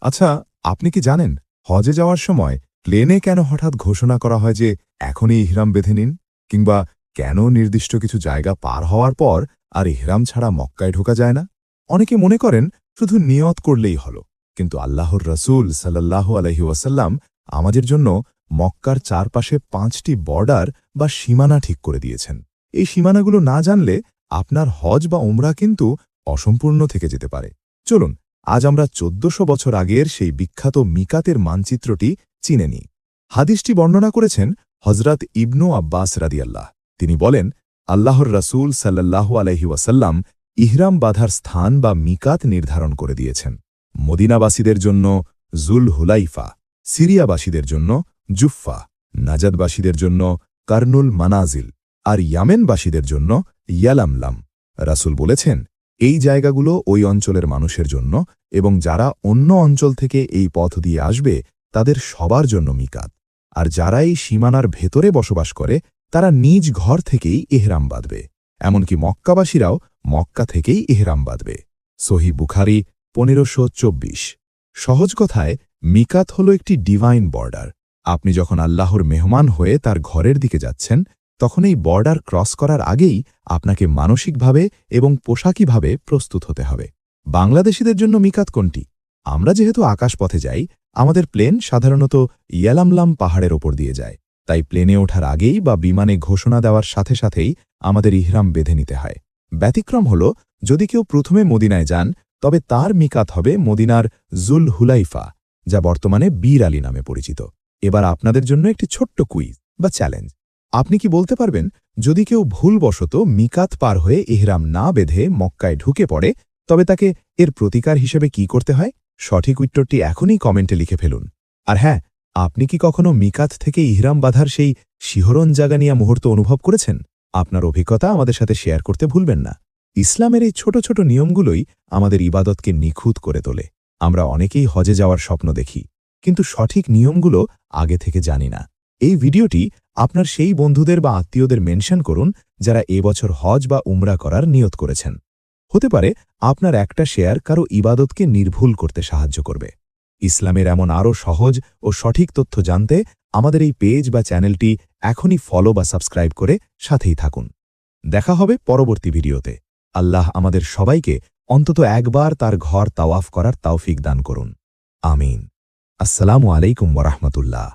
আচ্ছা, আপনি কি জানেন হজে যাওয়ার সময় প্লেনে কেন হঠাৎ ঘোষণা করা হয় যে এখনই ইহরাম বেঁধে নিন, কিংবা কেন নির্দিষ্ট কিছু জায়গা পার হওয়ার পর আর ইহরাম ছাড়া মক্কায় ঢোকা যায় না? অনেকে মনে করেন শুধু নিয়ত করলেই হলো, কিন্তু আল্লাহর রসুল সাল্লাল্লাহু আলাইহি ওয়াসাল্লাম আমাদের জন্য মক্কার চারপাশে ৫টি বর্ডার বা সীমানা ঠিক করে দিয়েছেন। এই সীমানাগুলো না জানলে আপনার হজ বা উমরা কিন্তু অসম্পূর্ণ থেকে যেতে পারে। চলুন আজ আমরা ১৪০০ বছর আগের সেই বিখ্যাত মিকাতের মানচিত্রটি চিনে নিই। হাদিসটি বর্ণনা করেছেন হজরত ইবনু আব্বাস রাদিয়াল্লাহ। তিনি বলেন, আল্লাহর রাসূল সাল্লাল্লাহু আলাইহি ওয়াসাল্লাম ইহরাম বাঁধার স্থান বা মিকাত নির্ধারণ করে দিয়েছেন। মদিনাবাসীদের জন্য জুল হুলাইফা, সিরিয়াবাসীদের জন্য জুফফা, নাজাদবাসীদের জন্য কারনুল মানাজিল, আর ইয়ামেনবাসীদের জন্য ইয়ালামলাম। রাসূল বলেছেন, এই জায়গাগুলো ওই অঞ্চলের মানুষের জন্য, এবং যারা অন্য অঞ্চল থেকে এই পথ দিয়ে আসবে তাদের সবার জন্য মিকাত। আর যারা এই সীমানার ভেতরে বসবাস করে তারা নিজ ঘর থেকেই ইহরাম বাঁধবে। এমনকি মক্কাবাসীরাও মক্কা থেকেই ইহরাম বাঁধবে। সহিহ বুখারী ১৫২৪। সহজ কথায়, মিকাত হল একটি ডিভাইন বর্ডার। আপনি যখন আল্লাহর মেহমান হয়ে তার ঘরের দিকে যাচ্ছেন, তখন এই বর্ডার ক্রস করার আগেই আপনাকে মানসিকভাবে এবং পোশাকিভাবে প্রস্তুত হতে হবে। বাংলাদেশিদের জন্য মিকাত কোনটি? আমরা যেহেতু আকাশপথে যাই, আমাদের প্লেন সাধারণত ইয়ালামলাম পাহাড়ের ওপর দিয়ে যায়। তাই প্লেনে ওঠার আগেই বা বিমানে ঘোষণা দেওয়ার সাথে সাথেই আমাদের ইহরাম বেঁধে নিতে হয়। ব্যতিক্রম হল, যদি কেউ প্রথমে মদিনায় যান, তবে তার মিকাত হবে মদিনার জুল হুলাইফা, যা বর্তমানে বীর আলী নামে পরিচিত। এবার আপনাদের জন্য একটি ছোট্ট কুইজ বা চ্যালেঞ্জ। আপনি কি বলতে পারবেন, যদি কেউ ভুলবশত মিকাত পার হয়ে ইহরাম না বেঁধে মক্কায় ঢুকে পড়ে, তবে তাকে এর প্রতিকার হিসেবে কি করতে হয়? সঠিক উত্তরটি এখনই কমেন্টে লিখে ফেলুন। আর হ্যাঁ, আপনি কি কখনো মিকাত থেকে ইহরাম বাঁধার সেই শিহরণ জাগানিয়া মুহূর্ত অনুভব করেছেন? আপনার অভিজ্ঞতা আমাদের সাথে শেয়ার করতে ভুলবেন না। ইসলামের এই ছোট ছোট নিয়মগুলোই আমাদের ইবাদতকে নিখুঁত করে তোলে। আমরা অনেকেই হজে যাওয়ার স্বপ্ন দেখি, কিন্তু সঠিক নিয়মগুলো আগে থেকে জানি না। এই ভিডিওটি আপনার সেই বন্ধুদের বা আত্মীয়দের মেনশন করুন যারা এবছর হজ বা উমরা করার নিয়ত করেছেন। হতে পারে আপনার একটা শেয়ার কারো ইবাদতকে নির্ভুল করতে সাহায্য করবে। ইসলামের এমন আরও সহজ ও সঠিক তথ্য জানতে আমাদের এই পেজ বা চ্যানেলটি এখনই ফলো বা সাবস্ক্রাইব করে সাথেই থাকুন। দেখা হবে পরবর্তী ভিডিওতে। আল্লাহ আমাদের সবাইকে অন্তত একবার তার ঘর তাওয়াফ করার তৌফিক দান করুন। আমিন। আসসালামু আলাইকুম ওয়া রাহমাতুল্লাহ।